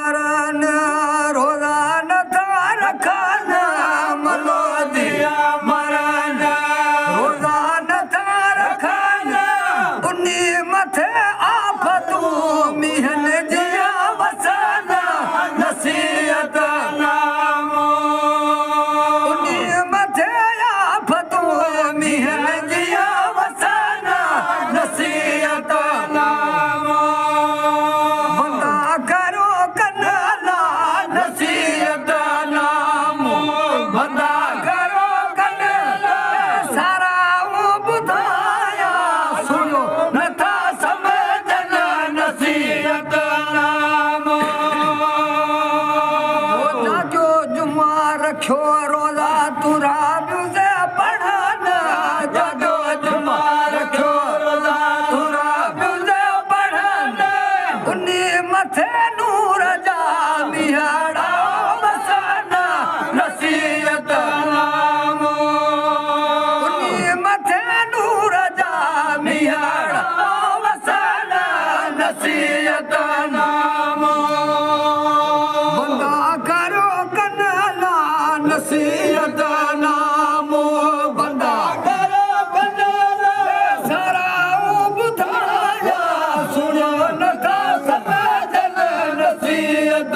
मरण रोजान था रखन मलोदिया मरण रोजान था रखन उन्नी मथे आफतू मिहन जिया वसन नसीहत नामो उन्नी मथे आफतू मिहन जिया वसन नसीहत नामो बंदा करो कन्हला नसीहत नामो बंदा करो कन्हला सारा वो बुधाया सुनो नथा समझन नसीहत नामो जो जुमा रखो रोजा तुरा से पढ़न जो जुमा रखो रोजा तुरा से पढ़न उन्नी मथे नूर जा मिहड़ा वसन नसीहत नामो उन्नी मथे नूर जा मिहड़ा वसन नसीहत नामो बंदा करो कन्हला नसीहत नामो बंदा करो कन्हला सारा बुधाया सुनो नथा समझन नसीहत